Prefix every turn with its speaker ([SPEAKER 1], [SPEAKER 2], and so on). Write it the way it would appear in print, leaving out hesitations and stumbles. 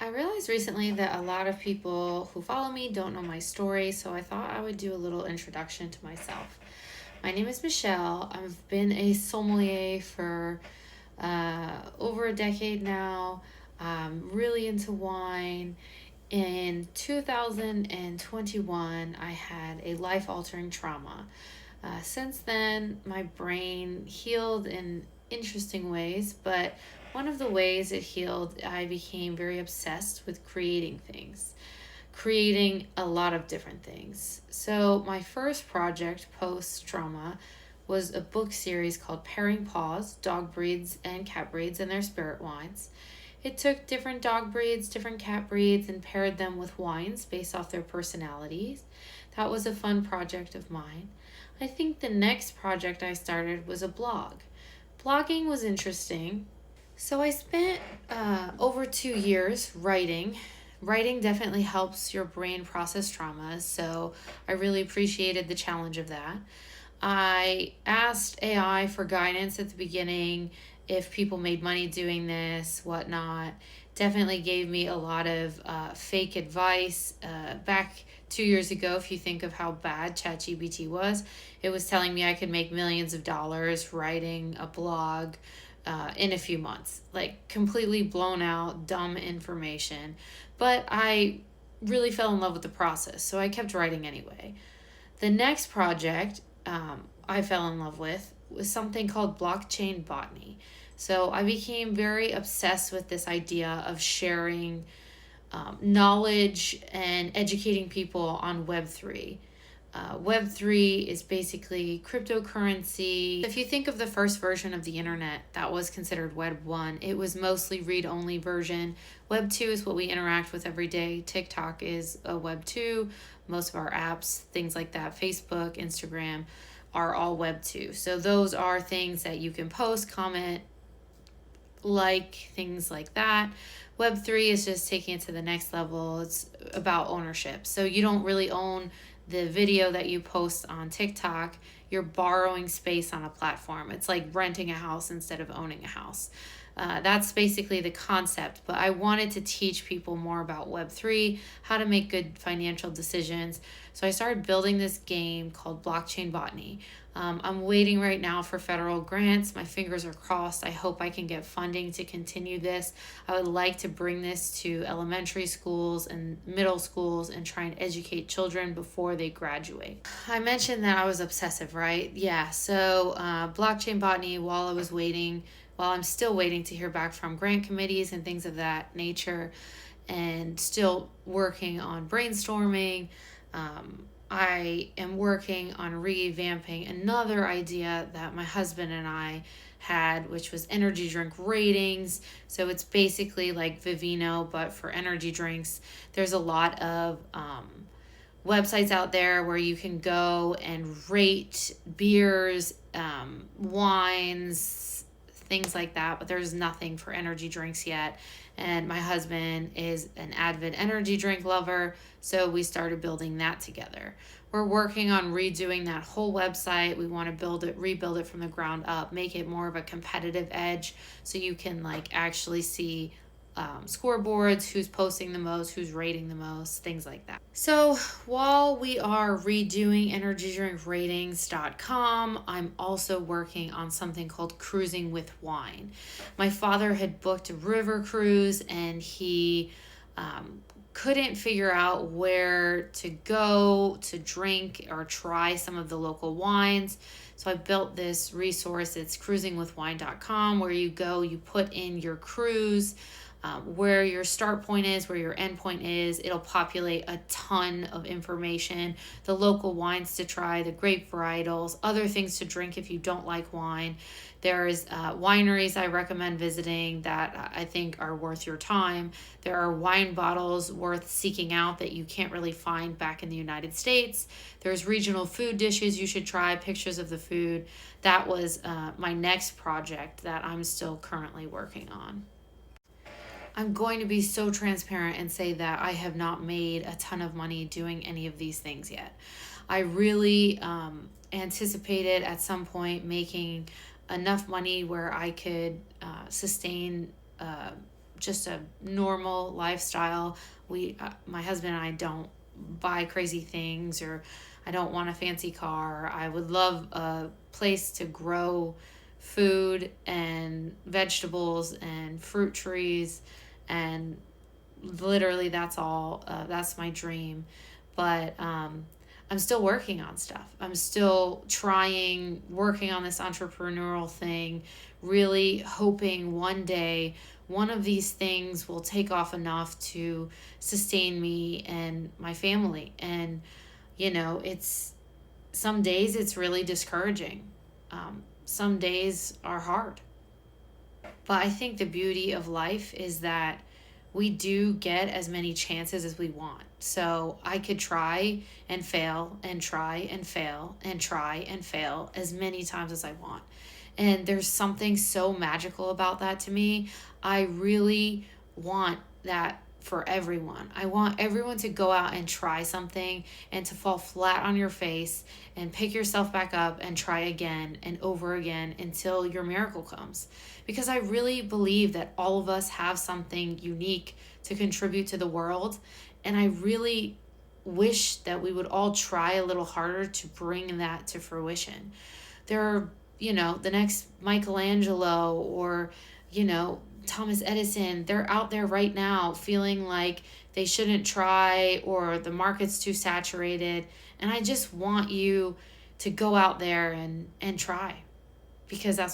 [SPEAKER 1] I realized recently that a lot of people who follow me don't know my story, so I thought I would do a little introduction to myself. My name is Michelle. I've been a sommelier for over a decade now. I'm really into wine. In 2021, I had a life altering trauma. Since then, my brain healed in interesting ways, but one of the ways it healed, I became very obsessed with creating things, creating a lot of different things. So, my first project post trauma was a book series called Pairing Paws Dog Breeds and Cat Breeds and Their Spirit Wines. It took different dog breeds, different cat breeds, and paired them with wines based off their personalities. That was a fun project of mine. I think the next project I started was a blog. Blogging was interesting. So I spent over 2 years writing. Writing definitely helps your brain process traumas, so I really appreciated the challenge of that. I asked AI for guidance at the beginning if people made money doing this, whatnot. Definitely gave me a lot of fake advice. Back 2 years ago, if you think of how bad ChatGPT was, it was telling me I could make millions of dollars writing a blog in a few months. Like completely blown out, dumb information. But I really fell in love with the process, so I kept writing anyway. The next project I fell in love with was something called blockchain botany. So I became very obsessed with this idea of sharing knowledge and educating people on Web3. Web3 is basically cryptocurrency. If you think of the first version of the internet, that was considered Web 1. It was mostly read only version. Web 2 is what we interact with every day. TikTok is a Web 2. Most of our apps, things like that, Facebook, Instagram, are all Web 2. So those are things that you can post, comment, like, things like that. Web3 is just taking it to the next level. It's about ownership. So you don't really own the video that you post on TikTok. You're borrowing space on a platform. It's like renting a house instead of owning a house. That's basically the concept. But I wanted to teach people more about Web3, how to make good financial decisions. So I started building this game called Blockchain Botany. I'm waiting right now for federal grants. My fingers are crossed. I hope I can get funding to continue this. I would like to bring this to elementary schools and middle schools and try and educate children before they graduate. I mentioned that I was obsessive, right? Yeah, so Blockchain Botany, while I'm still waiting to hear back from grant committees and things of that nature, and still working on brainstorming. I am working on revamping another idea that my husband and I had, which was energy drink ratings. So it's basically like Vivino, but for energy drinks. There's a lot of websites out there where you can go and rate beers, wines, things like that, but there's nothing for energy drinks yet. And my husband is an avid energy drink lover, so we started building that together. We're working on redoing that whole website. We want to rebuild it from the ground up, make it more of a competitive edge so you can like actually see scoreboards, who's posting the most, who's rating the most, things like that. So while we are redoing energydrinkratings.com, I'm also working on something called Cruising with Wine. My father had booked a river cruise and he couldn't figure out where to go to drink or try some of the local wines. So I built this resource. It's cruisingwithwine.com, where you go, you put in your cruise, where your start point is, where your end point is. It'll populate a ton of information, the local wines to try, the grape varietals, other things to drink if you don't like wine. There's wineries I recommend visiting that I think are worth your time. There are wine bottles worth seeking out that you can't really find back in the United States. There's regional food dishes you should try, pictures of the food. That was my next project that I'm still currently working on. I'm going to be so transparent and say that I have not made a ton of money doing any of these things yet. I really anticipated at some point making enough money where I could sustain just a normal lifestyle. My husband and I don't buy crazy things, or I don't want a fancy car. I would love a place to grow food and vegetables and fruit trees, and literally that's all. That's my dream. But I'm still working on stuff. I'm still working on this entrepreneurial thing, really hoping one day one of these things will take off enough to sustain me and my family. And, it's some days it's really discouraging. Some days are hard. But I think the beauty of life is that we do get as many chances as we want. So I could try and fail and try and fail and try and fail as many times as I want. And there's something so magical about that to me. I really want that for everyone. I want everyone to go out and try something and to fall flat on your face and pick yourself back up and try again and over again until your miracle comes. Because I really believe that all of us have something unique to contribute to the world. And I really wish that we would all try a little harder to bring that to fruition. There are, the next Michelangelo or, Thomas Edison. They're out there right now feeling like they shouldn't try or the market's too saturated. And I just want you to go out there and try, because that's